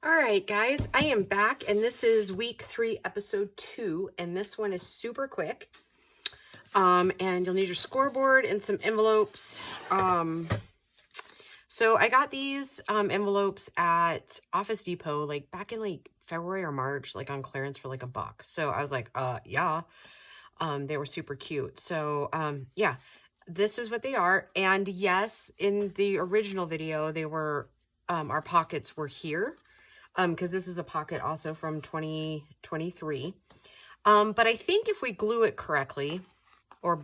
All right, guys, I am back, and this is week 3, episode 2, and this one is super quick. And you'll need your scoreboard and some envelopes. So I got these envelopes at Office Depot, like back in like February or March, like on clearance for like $1. So I was like, yeah. They were super cute. So yeah, this is what they are. And yes, in the original video, they were our pockets were here. Because this is a pocket also from 2023. But I think if we glue it correctly, or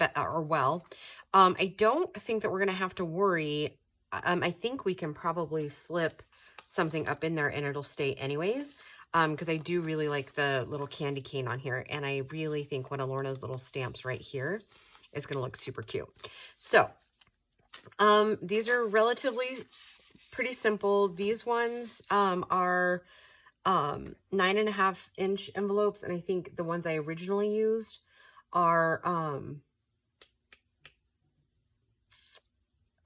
well, I don't think that we're going to have to worry. I think we can probably slip something up in there and it'll stay anyways. Because I do really like the little candy cane on here. And I really think one of Lorna's little stamps right here is going to look super cute. So, these are relatively pretty simple. These ones are 9.5 inch envelopes, and I think the ones I originally used are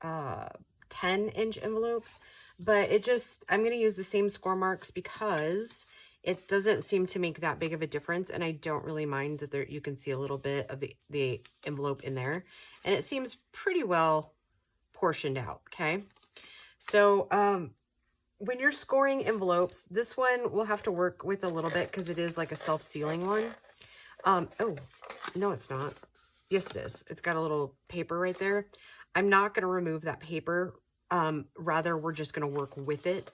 10 inch envelopes. But it just, I'm going to use the same score marks because it doesn't seem to make that big of a difference, and I don't really mind that there you can see a little bit of the envelope in there, and it seems pretty well portioned out. Okay, so when you're scoring envelopes, this one we'll have to work with a little bit because it is like a self-sealing one. Oh, no, it's not. Yes, it is. It's got a little paper right there. I'm not going to remove that paper. Rather, we're just going to work with it.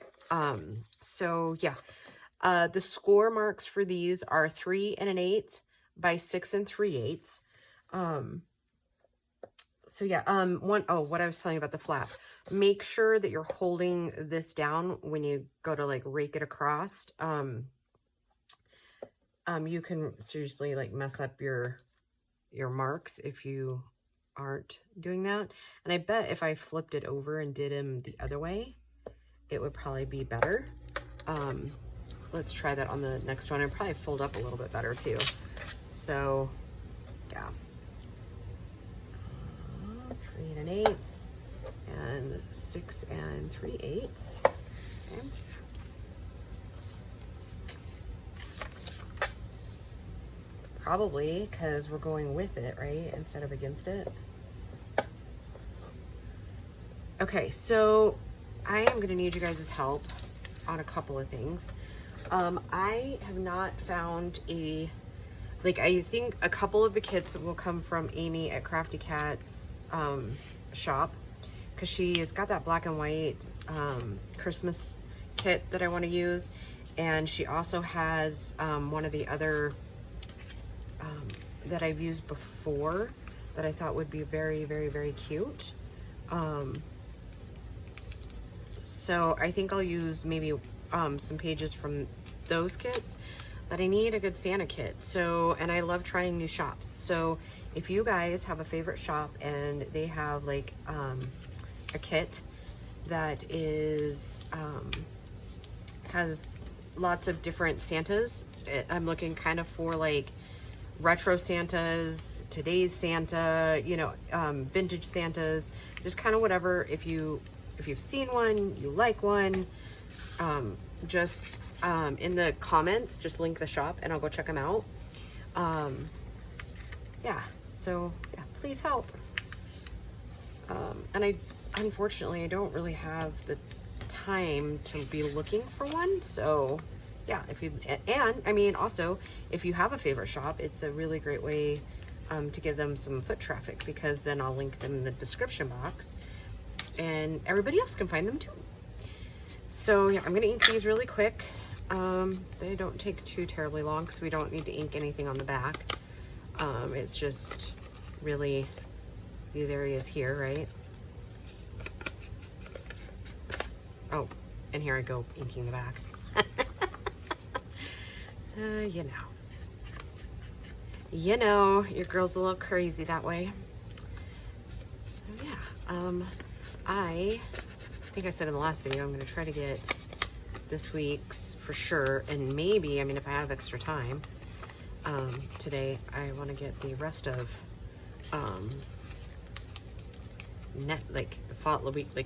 So yeah, the score marks for these are 3 1/8 by 6 3/8. So yeah, what I was telling you about the flap. Make sure that you're holding this down when you go to like rake it across. You can seriously like mess up your marks if you aren't doing that. And I bet if I flipped it over and did them the other way, it would probably be better. Let's try that on the next one. It'd probably fold up a little bit better too. So yeah. 3 1/8 and 6 3/8. Okay. Probably because we're going with it, right, instead of against it. Okay, so I am going to need you guys' help on a couple of things. I have not found I think a couple of the kits will come from Amy at Crafty Cat's shop, because she has got that black and white Christmas kit that I want to use, and she also has one of the other that I've used before that I thought would be very, very, very cute. So I think I'll use maybe some pages from those kits, but I need a good Santa kit. So, and I love trying new shops. So if you guys have a favorite shop and they have like a kit that is has lots of different Santas, I'm looking kind of for like retro Santas, today's Santa, you know, vintage Santas, just kind of whatever. If you've seen one, you like one, just in the comments, just link the shop and I'll go check them out. Yeah, so yeah, please help. And unfortunately, I don't really have the time to be looking for one. So yeah, and I mean, also, if you have a favorite shop, it's a really great way to give them some foot traffic, because then I'll link them in the description box and everybody else can find them too. So yeah, I'm going to ink these really quick. They don't take too terribly long because we don't need to ink anything on the back. It's just really these areas here, right? Oh, and here I go inking the back. You know, your girl's a little crazy that way. So yeah, I think I said in the last video, I'm going to try to get this week's for sure, and maybe, I mean, if I have extra time today, I want to get the rest of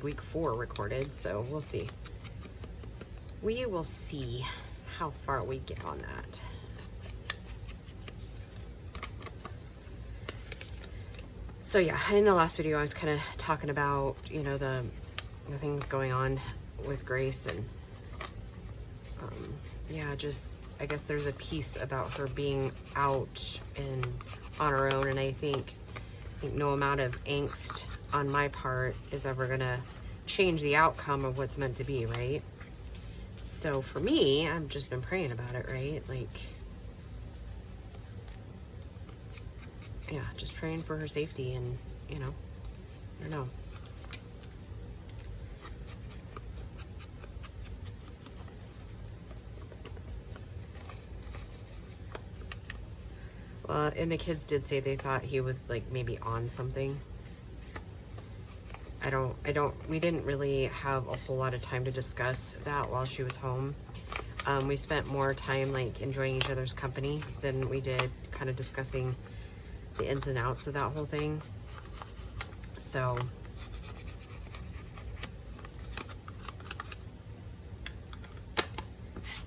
week 4 recorded, so we'll see. we will see how far we get on that. So yeah, in the last video, I was kind of talking about, you know, the things going on with Grace, and yeah, just, I guess there's a piece about her being out and on her own, and I think no amount of angst on my part is ever gonna change the outcome of what's meant to be, right? So for me, I've just been praying about it, right? Like, yeah, just praying for her safety, and, you know, I don't know. And the kids did say they thought he was like maybe on something. We didn't really have a whole lot of time to discuss that while she was home. We spent more time like enjoying each other's company than we did kind of discussing the ins and outs of that whole thing. So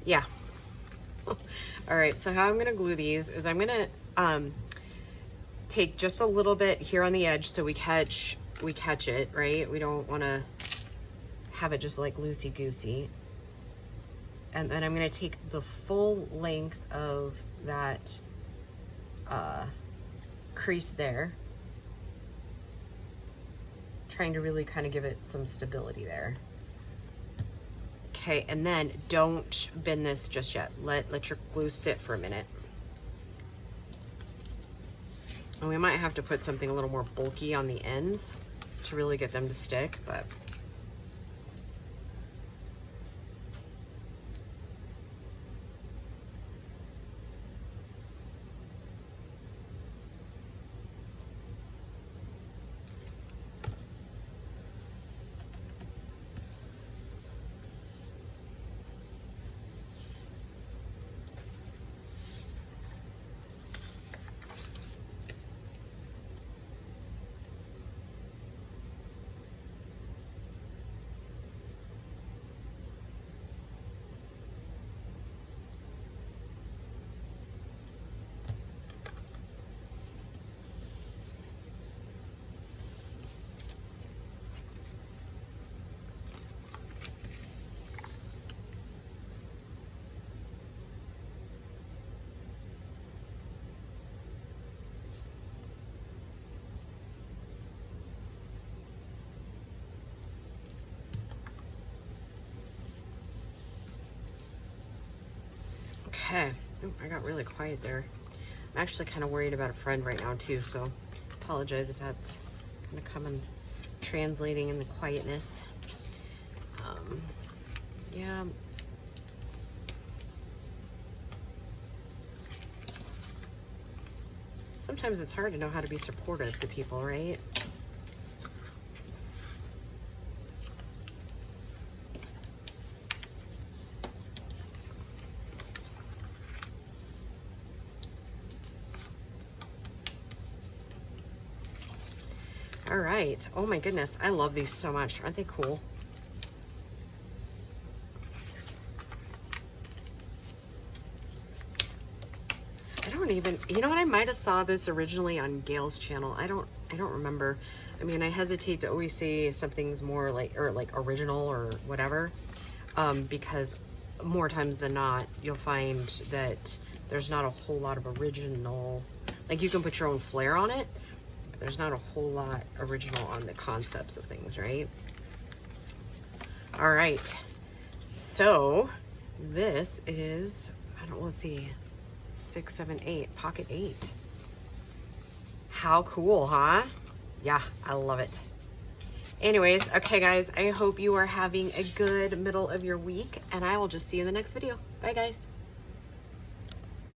yeah. All right, so how I'm gonna glue these is I'm gonna take just a little bit here on the edge so we catch it, right? We don't wanna have it just like loosey-goosey. And then I'm gonna take the full length of that crease there, trying to really kind of give it some stability there. Okay, and then don't bend this just yet. Let your glue sit for a minute. And we might have to put something a little more bulky on the ends to really get them to stick, but okay. Oh, I got really quiet there. I'm actually kind of worried about a friend right now too, so apologize if that's kind of coming, translating in the quietness. Yeah. Sometimes it's hard to know how to be supportive to people, right? All right. Oh my goodness. I love these so much. Aren't they cool? I don't even, you know what? I might have saw this originally on Gail's channel. I don't remember. I mean, I hesitate to always say something's more like, or like original or whatever, because more times than not, you'll find that there's not a whole lot of original, like you can put your own flair on it, but there's not a whole lot original on the concepts of things, right? All right. So this is, let's see, 6, 7, 8, pocket 8. How cool, huh? Yeah, I love it. Anyways, okay guys, I hope you are having a good middle of your week, and I will just see you in the next video. Bye guys.